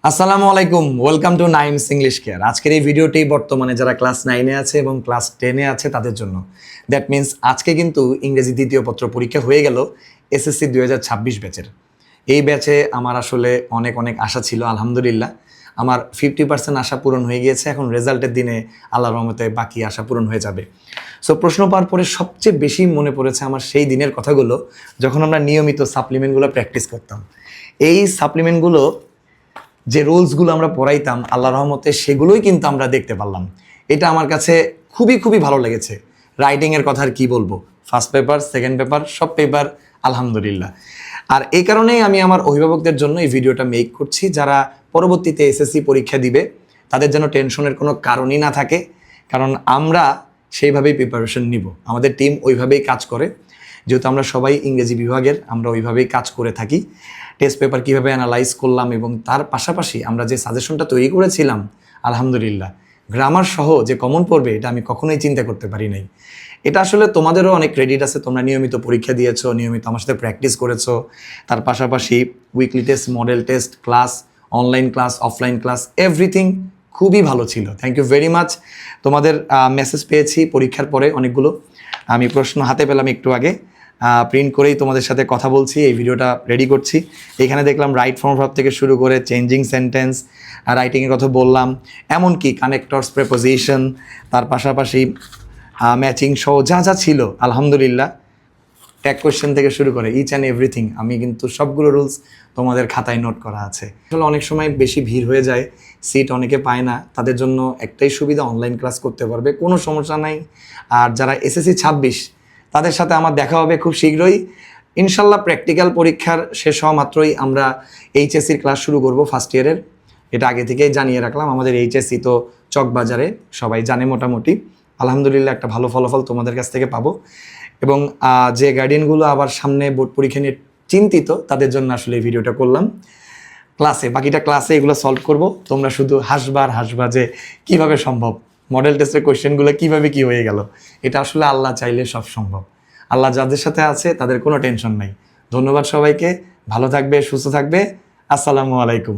আসসালামু আলাইকুম, welcome to names English care. আজকের এই ভিডিওটি বর্তমানে যারা ক্লাস 9-এ আছে এবং ক্লাস 10-এ আছে তাদের জন্য। দ্যাট মিন্স আজকে কিন্তু ইংরেজি দ্বিতীয় পত্র পরীক্ষা হয়ে গেল এসএসসি 2026 ব্যাচের। এই ব্যাচে আমার আসলে অনেক অনেক আশা ছিল, আলহামদুলিল্লাহ আমার 50% আশা পূরণ হয়ে গিয়েছে। এখন রেজাল্টের দিনে আল্লাহর রহমতে বাকি আশা পূরণ হয়ে যাবে। সো প্রশ্ন পাওয়ার পরে সবচেয়ে বেশি মনে পড়েছে আমার সেই দিনের কথাগুলো, যখন আমরা নিয়মিত সাপ্লিমেন্টগুলো প্র্যাকটিস করতাম। এই সাপ্লিমেন্টগুলো যে রুলসগুলো আমরা পড়াইতাম আল্লাহর রহমতে সেগুলোই কিন্তু আমরা দেখতে পারলাম। এটা আমার কাছে খুবই খুবই ভালো লেগেছে। রাইটিংয়ের কথা আর কী বলবো, ফার্স্ট পেপার, সেকেন্ড পেপার, সব পেপার আলহামদুলিল্লাহ। আর এই কারণেই আমি আমার অভিভাবকদের জন্য এই ভিডিওটা মেক করছি, যারা পরবর্তীতে এসএসসি পরীক্ষা দিবে তাদের যেন টেনশনের কোনো কারণই না থাকে, কারণ আমরা সেইভাবেই প্রিপারেশন নিব। আমাদের টিম ওইভাবেই কাজ করে, যেহেতু আমরা সবাই ইংরেজি বিভাগের, আমরা ওইভাবেই কাজ করে থাকি। টেস্ট পেপার কীভাবে অ্যানালাইজ করলাম এবং তার পাশাপাশি আমরা যে সাজেশনটা তৈরি করেছিলাম, আলহামদুলিল্লাহ গ্রামার সহ যে কমন পড়বে এটা আমি কখনোই চিন্তা করতে পারি নাই। এটা আসলে তোমাদেরও অনেক ক্রেডিট আছে, তোমরা নিয়মিত পরীক্ষা দিয়েছো, নিয়মিত আমার সাথে প্র্যাকটিস করেছো। তার পাশাপাশি weekly test, model test, class, online class, offline class, everything খুবই ভালো ছিল। Thank you very much. তোমাদের মেসেজ পেয়েছি পরীক্ষার পরে অনেকগুলো, আমি প্রশ্ন হাতে পেলাম একটু আগে, প্রিন্ট করেই তোমাদের সাথে কথা বলছি, এই ভিডিওটা রেডি করছি। এখানে দেখলাম রাইট ফর্ম ভার্ব থেকে শুরু করে চেঞ্জিং সেন্টেন্স, রাইটিংয়ের কথা বললাম, এমনকি কানেক্টরস, প্রেপোজিশন, তার পাশাপাশি ম্যাচিং সহ যা যা ছিল আলহামদুলিল্লাহ, ট্যাগ কোয়েশ্চেন থেকে শুরু করে ইচ অ্যান্ড এভরিথিং আমি কিন্তু সবগুলো রুলস তোমাদের খাতায় নোট করা আছে। আসলে অনেক সময় বেশি ভিড় হয়ে যায়, সিট অনেকে পায় না, তাদের জন্য একটাই সুবিধা, অনলাইন ক্লাস করতে পারবে, কোনো সমস্যা নাই। আর যারা এসএসসি 26 তাদের সাথে আমার দেখা হবে খুব শীঘ্রই ইনশাল্লাহ। প্র্যাকটিক্যাল পরীক্ষার শেষ হওয়া মাত্রই আমরা এইচএসসির ক্লাস শুরু করব ফার্স্ট ইয়ারের। এটা আগে থেকেই জানিয়ে রাখলাম, আমাদের এইচএসসি তো চকবাজারে, সবাই জানে মোটামুটি। আলহামদুলিল্লাহ একটা ভালো ফলাফল তোমাদের কাছ থেকে পাবো। এবং যে গার্ডিয়ানগুলো আবার সামনে বোর্ড পরীক্ষা নিয়ে চিন্তিত তাদের জন্য আসলে এই ভিডিওটা করলাম। বাকিটা ক্লাসে এগুলো সলভ করব, তোমরা শুধু হাসবা যে কীভাবে সম্ভব, মডেল টেস্টের কোয়েশ্চেনগুলো কীভাবে কী হয়ে গেল। এটা আসলে আল্লাহ চাইলে সব সম্ভব। আল্লাহ যাদের সাথে আছে তাদের কোনো টেনশন নাই। ধন্যবাদ সবাইকে, ভালো থাকবে, সুস্থ থাকবে। আসসালামু আলাইকুম।